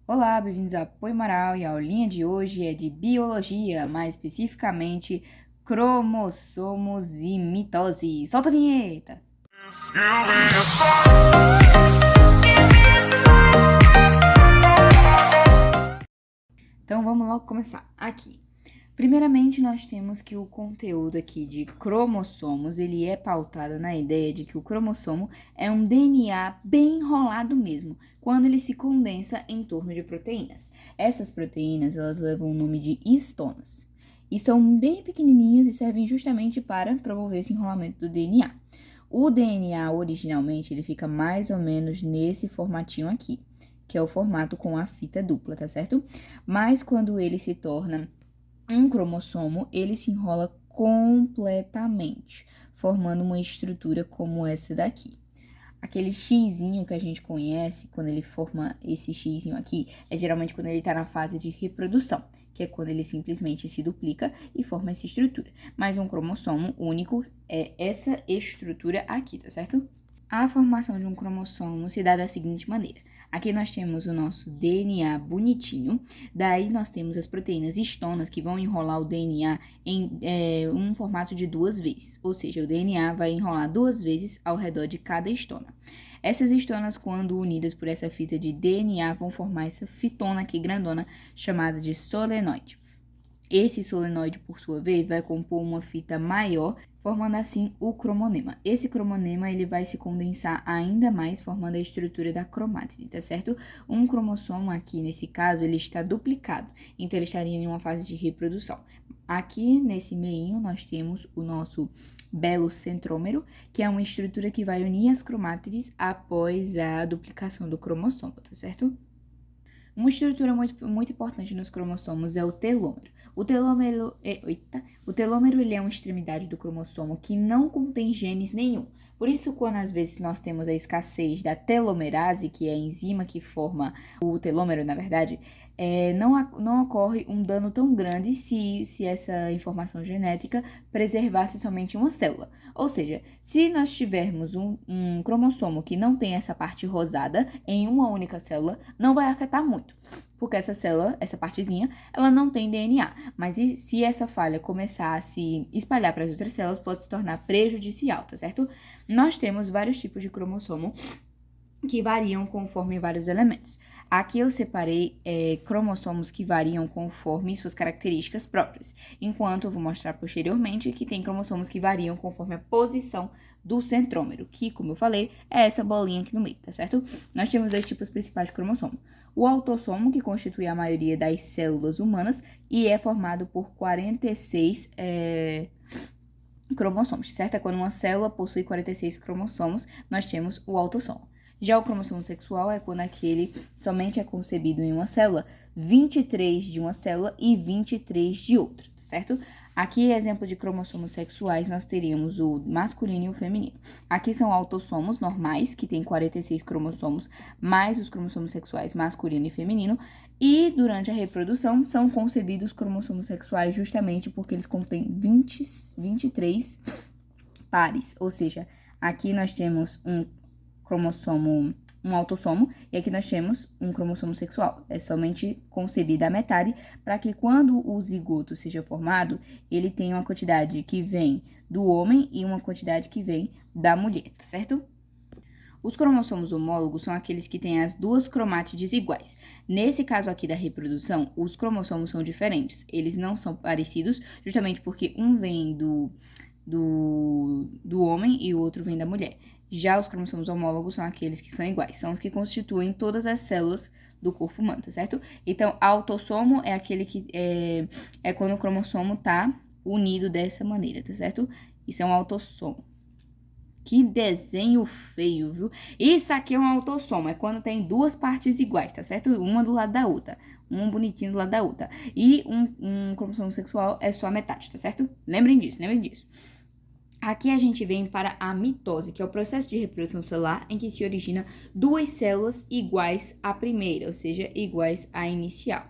Olá, bem-vindos a Apoio Moral e a aulinha de hoje é de biologia, mais especificamente cromossomos e mitose. Solta a vinheta! Então vamos logo começar aqui. Primeiramente, nós temos que o conteúdo aqui de cromossomos, ele é pautado na ideia de que o cromossomo é um DNA bem enrolado mesmo, quando ele se condensa em torno de proteínas. Essas proteínas, elas levam o nome de histonas e são bem pequenininhas e servem justamente para promover esse enrolamento do DNA. O DNA, originalmente, ele fica mais ou menos nesse formatinho aqui, que é o formato com a fita dupla, tá certo? Mas quando ele se torna um cromossomo, ele se enrola completamente, formando uma estrutura como essa daqui. Aquele xizinho que a gente conhece, quando ele forma esse xizinho aqui, é geralmente quando ele está na fase de reprodução, que é quando ele simplesmente se duplica e forma essa estrutura. Mas um cromossomo único é essa estrutura aqui, tá certo? A formação de um cromossomo se dá da seguinte maneira. Aqui nós temos o nosso DNA bonitinho, daí nós temos as proteínas histonas que vão enrolar o DNA em um formato de 2 vezes, ou seja, o DNA vai enrolar 2 vezes ao redor de cada histona. Essas histonas, quando unidas por essa fita de DNA, vão formar essa fitona aqui grandona, chamada de solenoide. Esse solenoide, por sua vez, vai compor uma fita maior, formando assim o cromonema. Esse cromonema ele vai se condensar ainda mais, formando a estrutura da cromátide, tá certo? Um cromossomo aqui, nesse caso, ele está duplicado, então ele estaria em uma fase de reprodução. Aqui, nesse meinho, nós temos o nosso belo centrômero, que é uma estrutura que vai unir as cromátides após a duplicação do cromossomo, tá certo? Uma estrutura muito importante nos cromossomos é o telômero. O telômero ele é uma extremidade do cromossomo que não contém genes nenhum. Por isso, quando às vezes nós temos a escassez da telomerase, que é a enzima que forma o telômero, na verdade, não ocorre um dano tão grande se essa informação genética preservasse somente uma célula. Ou seja, se nós tivermos um cromossomo que não tem essa parte rosada em uma única célula, não vai afetar muito, porque essa célula, essa partezinha, ela não tem DNA. Mas se essa falha começar a se espalhar para as outras células, pode se tornar prejudicial, tá certo? Nós temos vários tipos de cromossomo que variam conforme vários elementos. Aqui eu separei cromossomos que variam conforme suas características próprias, enquanto eu vou mostrar posteriormente que tem cromossomos que variam conforme a posição do centrômero, que, como eu falei, é essa bolinha aqui no meio, tá certo? Nós temos 2 tipos principais de cromossomo. O autossomo, que constitui a maioria das células humanas e é formado por 46 cromossomos, certo? É quando uma célula possui 46 cromossomos, nós temos o autossomo. Já o cromossomo sexual é quando aquele somente é concebido em uma célula, 23 de uma célula e 23 de outra, certo? Aqui, exemplo de cromossomos sexuais, nós teríamos o masculino e o feminino. Aqui são autossomos normais, que tem 46 cromossomos, mais os cromossomos sexuais masculino e feminino. E durante a reprodução são concebidos cromosomos sexuais justamente porque eles contêm 23 pares. Ou seja, aqui nós temos um autossomo, e aqui nós temos um cromossomo sexual. É somente concebida a metade para que quando o zigoto seja formado, ele tenha uma quantidade que vem do homem e uma quantidade que vem da mulher, certo? Os cromossomos homólogos são aqueles que têm as 2 cromátides iguais. Nesse caso aqui da reprodução, os cromossomos são diferentes. Eles não são parecidos, justamente porque um vem do homem e o outro vem da mulher. Já os cromossomos homólogos são aqueles que são iguais, são os que constituem todas as células do corpo humano, tá certo? Então, autossomo é aquele que é quando o cromossomo tá unido dessa maneira, tá certo? Isso é um autossomo. Que desenho feio, viu? Isso aqui é um autossomo, é quando tem 2 partes iguais, tá certo? Uma do lado da outra, um bonitinho do lado da outra. E um cromossomo sexual é só a metade, tá certo? Lembrem disso, lembrem disso. Aqui a gente vem para a mitose, que é o processo de reprodução celular em que se origina 2 células iguais à primeira, ou seja, iguais à inicial.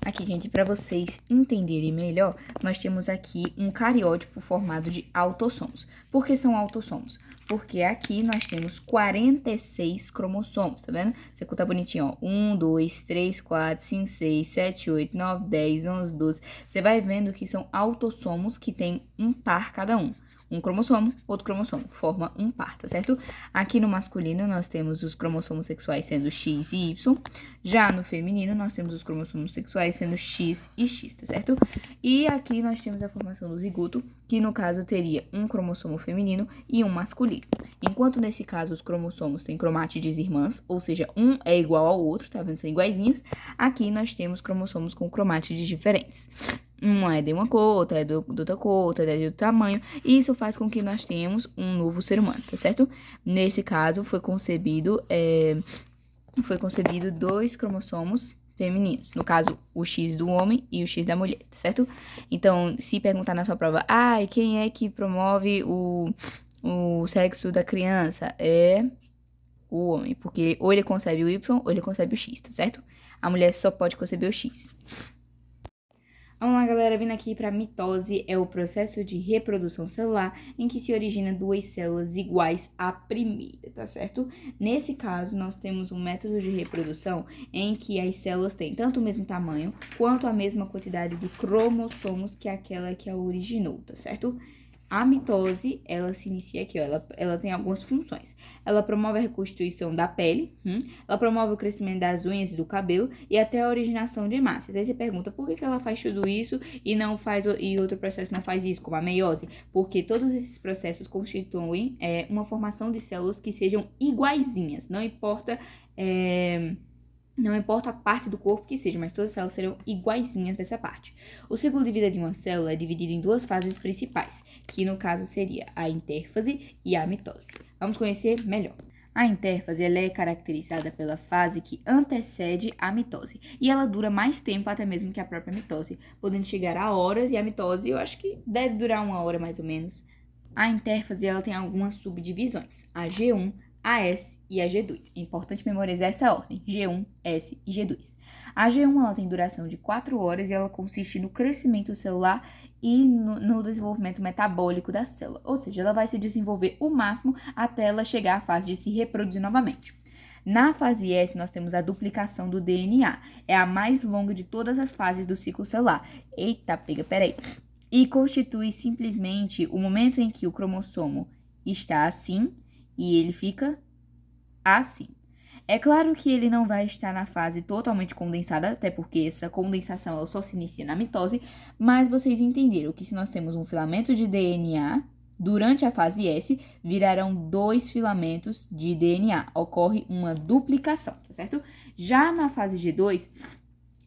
Aqui, gente, para vocês entenderem melhor, nós temos aqui um cariótipo formado de autossomos. Por que são autossomos? Porque aqui nós temos 46 cromossomos, tá vendo? Você conta bonitinho, ó. 1, 2, 3, 4, 5, 6, 7, 8, 9, 10, 11, 12. Você vai vendo que são autossomos que tem um par cada um. Um cromossomo, outro cromossomo, forma um par, tá certo? Aqui no masculino, nós temos os cromossomos sexuais sendo X e Y. Já no feminino, nós temos os cromossomos sexuais sendo X e X, tá certo? E aqui nós temos a formação do zigoto, que no caso teria um cromossomo feminino e um masculino. Enquanto nesse caso os cromossomos têm cromátides irmãs, ou seja, um é igual ao outro, tá vendo? São iguaizinhos. Aqui nós temos cromossomos com cromátides diferentes. Uma é de uma cor, outra é de outra cor, outra é de outro tamanho. E isso faz com que nós tenhamos um novo ser humano, tá certo? Nesse caso, foi concebido 2 cromossomos femininos. No caso, o X do homem e o X da mulher, tá certo? Então, se perguntar na sua prova, quem é que promove o sexo da criança? É o homem, porque ou ele concebe o Y ou ele concebe o X, tá certo? A mulher só pode conceber o X. Vamos lá, galera, vindo aqui para mitose, é o processo de reprodução celular em que se origina 2 células iguais à primeira, tá certo? Nesse caso, nós temos um método de reprodução em que as células têm tanto o mesmo tamanho quanto a mesma quantidade de cromossomos que aquela que a originou, tá certo? A mitose, ela se inicia aqui, ó, ela tem algumas funções. Ela promove a reconstituição da pele, ela promove o crescimento das unhas e do cabelo e até a originação de hemácias. Aí você pergunta, por que ela faz tudo isso e outro processo não faz isso, como a meiose? Porque todos esses processos constituem uma formação de células que sejam iguaizinhas, não importa a parte do corpo que seja, mas todas as células serão iguaizinhas dessa parte. O ciclo de vida de uma célula é dividido em 2 fases principais, que no caso seria a intérfase e a mitose. Vamos conhecer melhor. A intérfase ela é caracterizada pela fase que antecede a mitose, e ela dura mais tempo até mesmo que a própria mitose, podendo chegar a horas, e a mitose eu acho que deve durar 1 hora mais ou menos. A intérfase ela tem algumas subdivisões, a G1, a S e a G2. É importante memorizar essa ordem, G1, S e G2. A G1 ela tem duração de 4 horas e ela consiste no crescimento celular e no desenvolvimento metabólico da célula. Ou seja, ela vai se desenvolver o máximo até ela chegar à fase de se reproduzir novamente. Na fase S, nós temos a duplicação do DNA. É a mais longa de todas as fases do ciclo celular. Eita, peraí. E constitui simplesmente o momento em que o cromossomo está assim e ele fica assim. É claro que ele não vai estar na fase totalmente condensada, até porque essa condensação ela só se inicia na mitose, mas vocês entenderam que se nós temos um filamento de DNA, durante a fase S, virarão 2 filamentos de DNA. Ocorre uma duplicação, tá certo? Já na fase G2,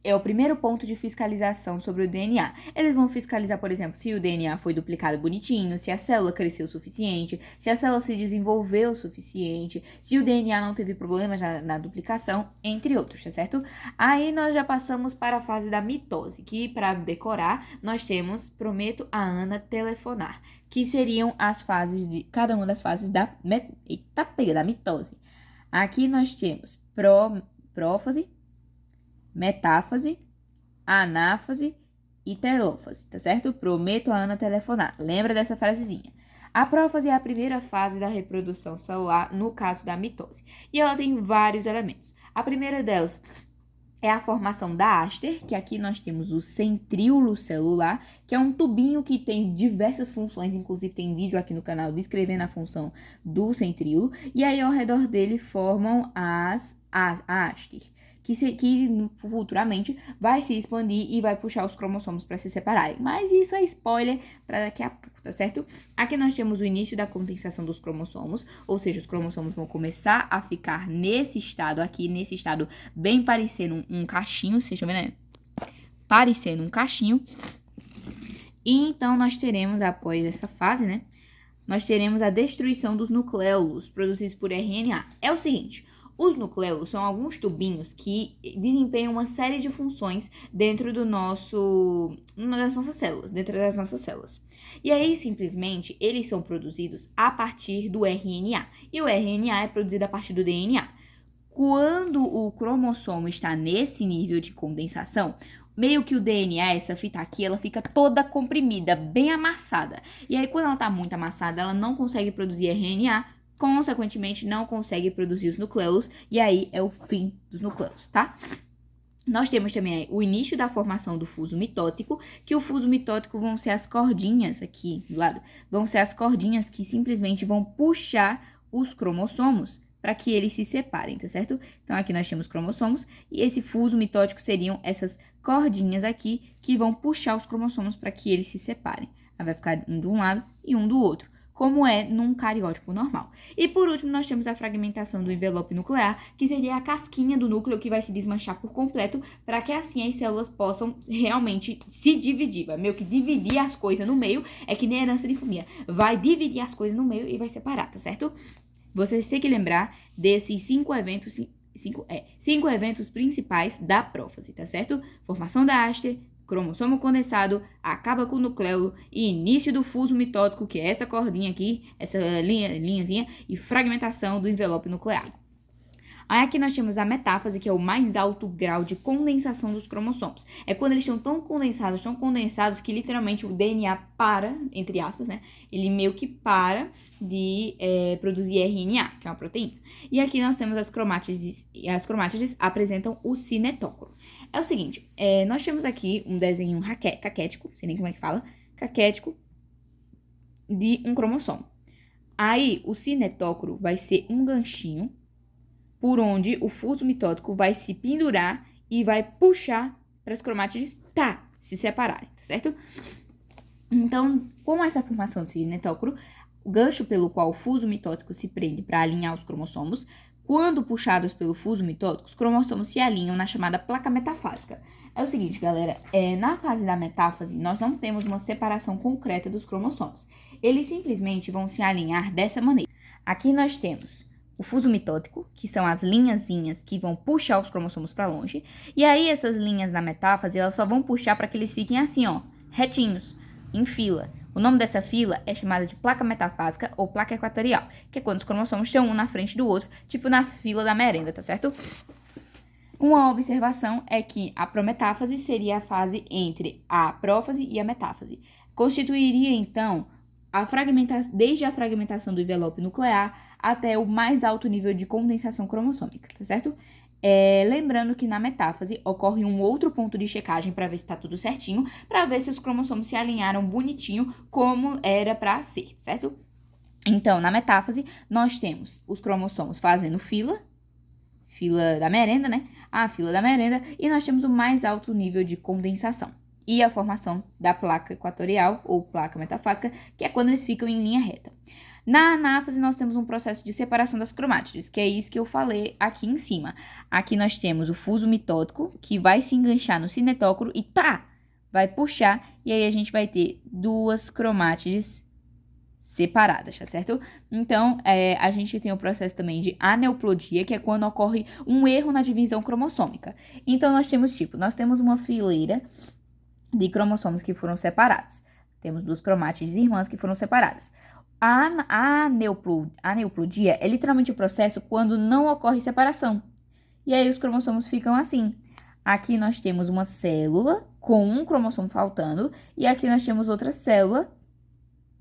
é o primeiro ponto de fiscalização sobre o DNA. Eles vão fiscalizar, por exemplo, se o DNA foi duplicado bonitinho, se a célula cresceu o suficiente, se a célula se desenvolveu o suficiente, se o DNA não teve problemas na duplicação, entre outros, tá certo? Aí nós já passamos para a fase da mitose, que para decorar nós temos prometo a Ana telefonar, que seriam as fases de cada uma das fases da mitose. Aqui nós temos prófase, metáfase, anáfase e telófase, tá certo? Prometo a Ana telefonar. Lembra dessa frasezinha. A prófase é a primeira fase da reprodução celular no caso da mitose. E ela tem vários elementos. A primeira delas é a formação da áster, que aqui nós temos o centríolo celular, que é um tubinho que tem diversas funções, inclusive tem vídeo aqui no canal descrevendo a função do centríolo, e aí ao redor dele formam a áster, que futuramente vai se expandir e vai puxar os cromossomos para se separarem. Mas isso é spoiler para daqui a pouco, tá certo? Aqui nós temos o início da condensação dos cromossomos, ou seja, os cromossomos vão começar a ficar nesse estado aqui, nesse estado bem parecendo um cachinho, vocês estão vendo, né? Parecendo um cachinho. E então nós teremos, após essa fase, né? Nós teremos a destruição dos nucleolos produzidos por RNA. É o seguinte, os nucleolos são alguns tubinhos que desempenham uma série de funções dentro das nossas células. E aí, simplesmente, eles são produzidos a partir do RNA. E o RNA é produzido a partir do DNA. Quando o cromossomo está nesse nível de condensação, meio que o DNA, essa fita aqui, ela fica toda comprimida, bem amassada. E aí, quando ela tá muito amassada, ela não consegue produzir RNA, consequentemente, não consegue produzir os nucleolos, e aí é o fim dos nucleolos, tá? Nós temos também o início da formação do fuso mitótico, que o fuso mitótico vão ser as cordinhas aqui do lado, vão ser as cordinhas que simplesmente vão puxar os cromossomos para que eles se separem, tá certo? Então, aqui nós temos cromossomos e esse fuso mitótico seriam essas cordinhas aqui que vão puxar os cromossomos para que eles se separem. Aí vai ficar um de um lado e um do outro, como é num cariótipo normal. E por último, nós temos a fragmentação do envelope nuclear, que seria a casquinha do núcleo que vai se desmanchar por completo, para que assim as células possam realmente se dividir. Vai meio que dividir as coisas no meio, é que nem herança de família. Vai dividir as coisas no meio e vai separar, tá certo? Vocês têm que lembrar desses cinco eventos principais da prófase, tá certo? Formação da haste, cromossomo condensado, acaba com o nucleolo e início do fuso mitótico, que é essa cordinha aqui, essa linhazinha, e fragmentação do envelope nuclear. Aí aqui nós temos a metáfase, que é o mais alto grau de condensação dos cromossomos. É quando eles estão tão condensados que literalmente o DNA para, entre aspas, né? Ele meio que para de produzir RNA, que é uma proteína. E aqui nós temos as cromátides, e as cromátides apresentam o cinetócoro. É o seguinte, nós temos aqui um desenho caquético, não sei nem como é que fala, caquético, de um cromossomo. Aí o cinetócoro vai ser um ganchinho por onde o fuso mitótico vai se pendurar e vai puxar para as cromátides se separarem, tá certo? Então, com essa formação do cinetócoro, o gancho pelo qual o fuso mitótico se prende para alinhar os cromossomos, quando puxados pelo fuso mitótico, os cromossomos se alinham na chamada placa metafásica. É o seguinte, galera, na fase da metáfase, nós não temos uma separação concreta dos cromossomos. Eles simplesmente vão se alinhar dessa maneira. Aqui nós temos o fuso mitótico, que são as linhazinhas que vão puxar os cromossomos para longe. E aí, essas linhas na metáfase, elas só vão puxar para que eles fiquem assim, ó, retinhos, em fila. O nome dessa fila é chamada de placa metafásica ou placa equatorial, que é quando os cromossomos estão um na frente do outro, tipo na fila da merenda, tá certo? Uma observação é que a prometáfase seria a fase entre a prófase e a metáfase. Constituiria, então, desde a fragmentação do envelope nuclear até o mais alto nível de condensação cromossômica, tá certo? Lembrando que na metáfase ocorre um outro ponto de checagem para ver se está tudo certinho, para ver se os cromossomos se alinharam bonitinho como era para ser, certo? Então, na metáfase, nós temos os cromossomos fazendo fila da merenda, né? A fila da merenda, e nós temos o mais alto nível de condensação e a formação da placa equatorial ou placa metafásica, que é quando eles ficam em linha reta. Na anáfase, nós temos um processo de separação das cromátides, que é isso que eu falei aqui em cima. Aqui nós temos o fuso mitótico, que vai se enganchar no cinetócoro e vai puxar, e aí a gente vai ter duas cromátides separadas, tá certo? Então, a gente tem o processo também de aneuplodia, que é quando ocorre um erro na divisão cromossômica. Então, nós temos uma fileira de cromossomos que foram separados. Temos duas cromátides irmãs que foram separadas. A aneuplodia é literalmente o processo quando não ocorre separação. E aí os cromossomos ficam assim. Aqui nós temos uma célula com um cromossomo faltando, e aqui nós temos outra célula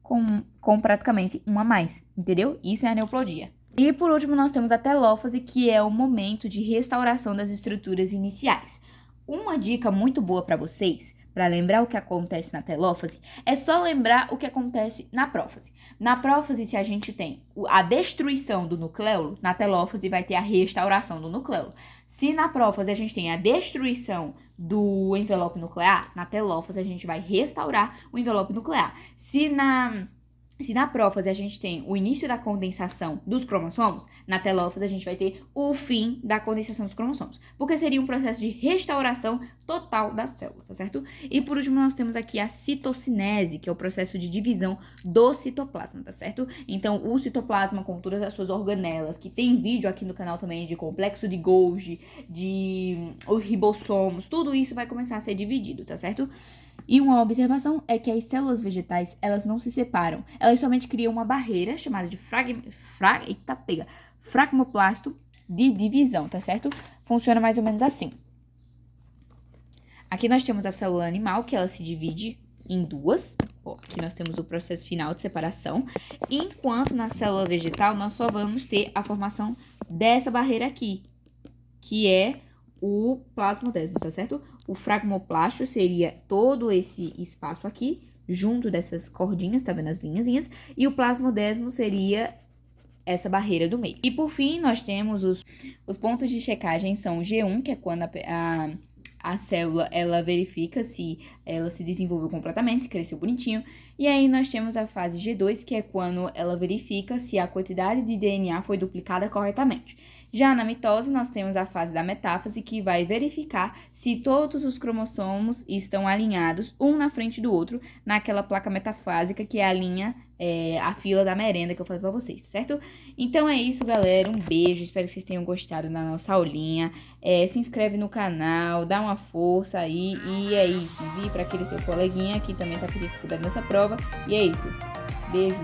com praticamente uma a mais, entendeu? Isso é aneuplodia. E por último, nós temos a telófase, que é o momento de restauração das estruturas iniciais. Uma dica muito boa para vocês, para lembrar o que acontece na telófase, é só lembrar o que acontece na prófase. Na prófase, se a gente tem a destruição do nucleolo, na telófase vai ter a restauração do nucleolo. Se na prófase a gente tem a destruição do envelope nuclear, na telófase a gente vai restaurar o envelope nuclear. Se na prófase a gente tem o início da condensação dos cromossomos, na telófase a gente vai ter o fim da condensação dos cromossomos, porque seria um processo de restauração total da célula, tá certo? E por último nós temos aqui a citocinese, que é o processo de divisão do citoplasma, tá certo? Então o citoplasma com todas as suas organelas, que tem vídeo aqui no canal também de complexo de Golgi, de os ribossomos, tudo isso vai começar a ser dividido, tá certo? E uma observação é que as células vegetais, elas não se separam. Elas somente criam uma barreira chamada de fragmoplasto de divisão, tá certo? Funciona mais ou menos assim. Aqui nós temos a célula animal, que ela se divide em duas. Ó, aqui nós temos o processo final de separação. Enquanto na célula vegetal, nós só vamos ter a formação dessa barreira aqui, que é o plasmodesmo, tá certo? O fragmoplasto seria todo esse espaço aqui, junto dessas cordinhas, tá vendo as linhazinhas? E o plasmodesmo seria essa barreira do meio. E por fim, nós temos os pontos de checagem, são o G1, que é quando a célula, ela verifica se ela se desenvolveu completamente, se cresceu bonitinho. E aí nós temos a fase G2, que é quando ela verifica se a quantidade de DNA foi duplicada corretamente. Já na mitose, nós temos a fase da metáfase, que vai verificar se todos os cromossomos estão alinhados, um na frente do outro, naquela placa metafásica, que é a linha, a fila da merenda que eu falei pra vocês, certo? Então é isso, galera. Um beijo, espero que vocês tenham gostado da nossa aulinha. Se inscreve no canal, dá uma força aí, e é isso. Envie para aquele seu coleguinha que também tá com dificuldade nessa prova. E é isso. Beijo.